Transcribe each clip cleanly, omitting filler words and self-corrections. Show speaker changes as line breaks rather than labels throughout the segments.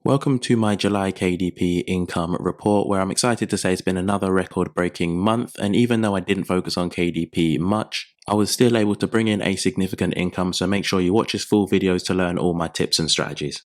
Welcome to my July KDP income report, where I'm excited to say it's been another record-breaking month, and even though I didn't focus on KDP much, I was still able to bring in a significant income, so make sure you watch this full videos to learn all my tips and strategies.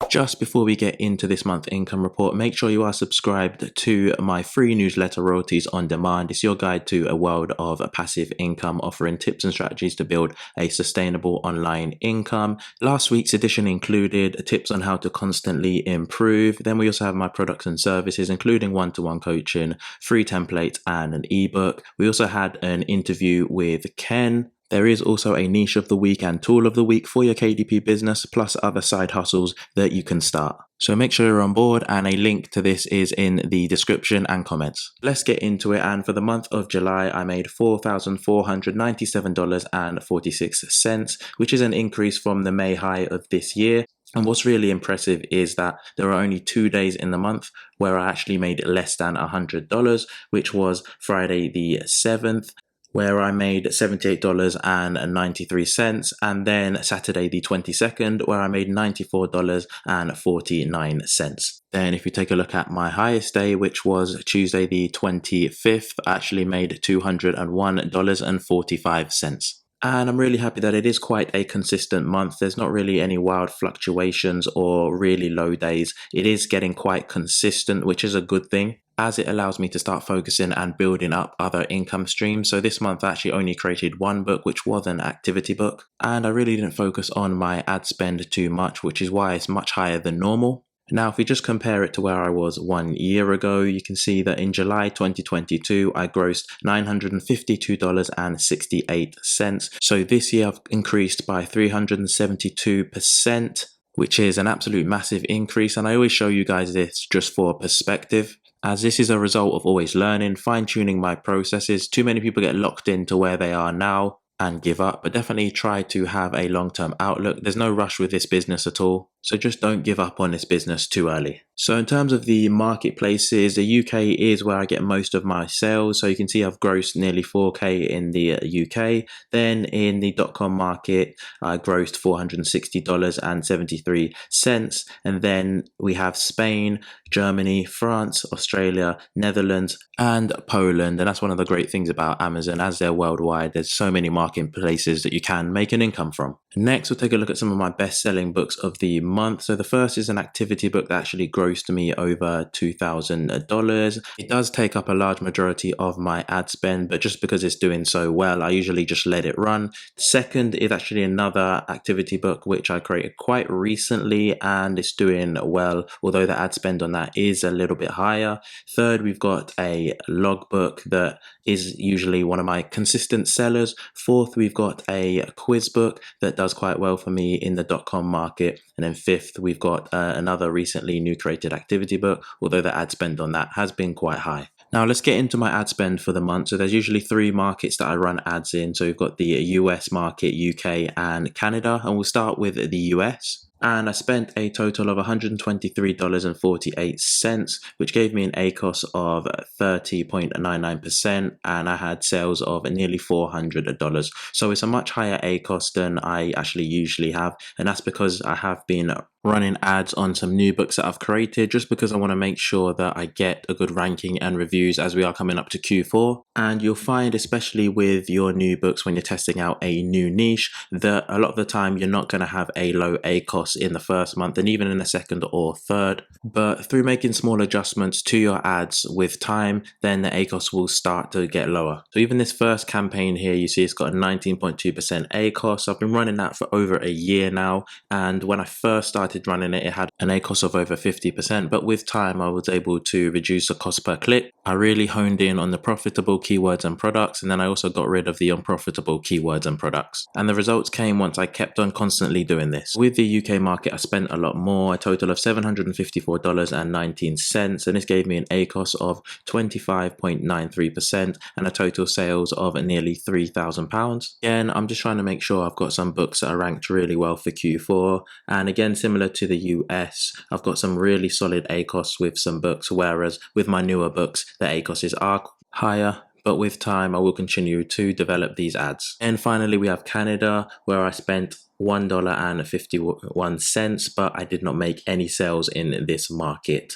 Just before we get into this month's income report, make sure you are subscribed to my free newsletter, Royalties on Demand. It's your guide to a world of passive income, offering tips and strategies to build a sustainable online income. Last week's edition included tips on how to constantly improve. Then we also have my products and services, including one-to-one coaching, free templates, and an ebook. We also had an interview with Ken. There is also a niche of the week and tool of the week for your KDP business, plus other side hustles that you can start. So make sure you're on board, and a link to this is in the description and comments. Let's get into it. And for the month of July, I made $4,497.46, which is an increase from the May high of this year. And what's really impressive is that there are only 2 days in the month where I actually made less than $100, which was Friday the 7th. Where I made $78.93, and then Saturday the 22nd, where I made $94.49. Then if you take a look at my highest day, which was Tuesday the 25th, I actually made $201.45. And I'm really happy that it is quite a consistent month. There's not really any wild fluctuations or really low days. It is getting quite consistent, which is a good thing, as it allows me to start focusing and building up other income streams. So this month I actually only created one book, which was an activity book. And I really didn't focus on my ad spend too much, which is why it's much higher than normal. Now, if we just compare it to where I was 1 year ago, you can see that in July 2022, I grossed $952.68. So this year I've increased by 372%, which is an absolute massive increase. And I always show you guys this just for perspective, as this is a result of always learning, fine-tuning my processes. Too many people get locked into where they are now and give up, but definitely try to have a long-term outlook. There's no rush with this business at all, so just don't give up on this business too early. So in terms of the marketplaces, the UK is where I get most of my sales. So you can see I've grossed nearly 4K in the UK. Then in the .com market, I grossed $460.73. And then we have Spain, Germany, France, Australia, Netherlands, and Poland. And that's one of the great things about Amazon. As they're worldwide, there's so many marketplaces that you can make an income from. Next, we'll take a look at some of my best-selling books of the month. So the first is an activity book that actually grossed me over $2,000. It does take up a large majority of my ad spend, but just because it's doing so well, I usually just let it run. The second is actually another activity book which I created quite recently, and it's doing well, although the ad spend on that is a little bit higher. Third, we've got a logbook that is usually one of my consistent sellers. Fourth, we've got a quiz book that does quite well for me in the .com market. And then fifth, we've got another recently new created activity book, although the ad spend on that has been quite high. Now let's get into my ad spend for the month. So there's usually 3 markets that I run ads in. So we've got the US market, UK, and Canada. And we'll start with the US. And I spent a total of $123.48, which gave me an ACOS of 30.99%, and I had sales of nearly $400. So it's a much higher ACOS than I actually usually have, and that's because I have been running ads on some new books that I've created, just because I want to make sure that I get a good ranking and reviews as we are coming up to Q4. And you'll find, especially with your new books, when you're testing out a new niche, that a lot of the time you're not going to have a low ACOS in the first month and even in the second or third. But through making small adjustments to your ads with time, then the ACOS will start to get lower. So even this first campaign here, you see it's got a 19.2% ACOS. I've been running that for over a year now, and when I first started running it, it had an ACOS of over 50%, but with time I was able to reduce the cost per click. I really honed in on the profitable keywords and products, and then I also got rid of the unprofitable keywords and products. And the results came once I kept on constantly doing this. With the UK market, I spent a lot more, a total of $754.19, and this gave me an ACOS of 25.93% and a total sales of nearly £3,000. Again, I'm just trying to make sure I've got some books that are ranked really well for Q4, and again, similar to the US, I've got some really solid ACOS with some books, whereas with my newer books, the ACOSs are higher, but with time I will continue to develop these ads. And finally, we have Canada, where I spent $1.51, but I did not make any sales in this market.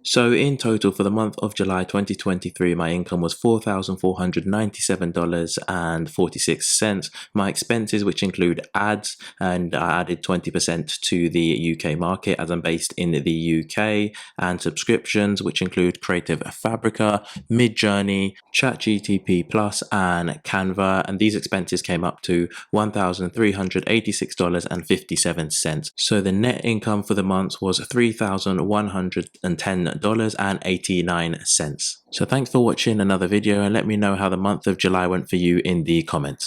So in total for the month of July 2023, my income was $4,497.46. My expenses, which include ads, and I added 20% to the UK market as I'm based in the UK, and subscriptions, which include Creative Fabrica, Midjourney, ChatGTP Plus, and Canva. And these expenses came up to $1,386.57. So the net income for the month was $3,110.89. So thanks for watching another video, and let me know how the month of July went for you in the comments.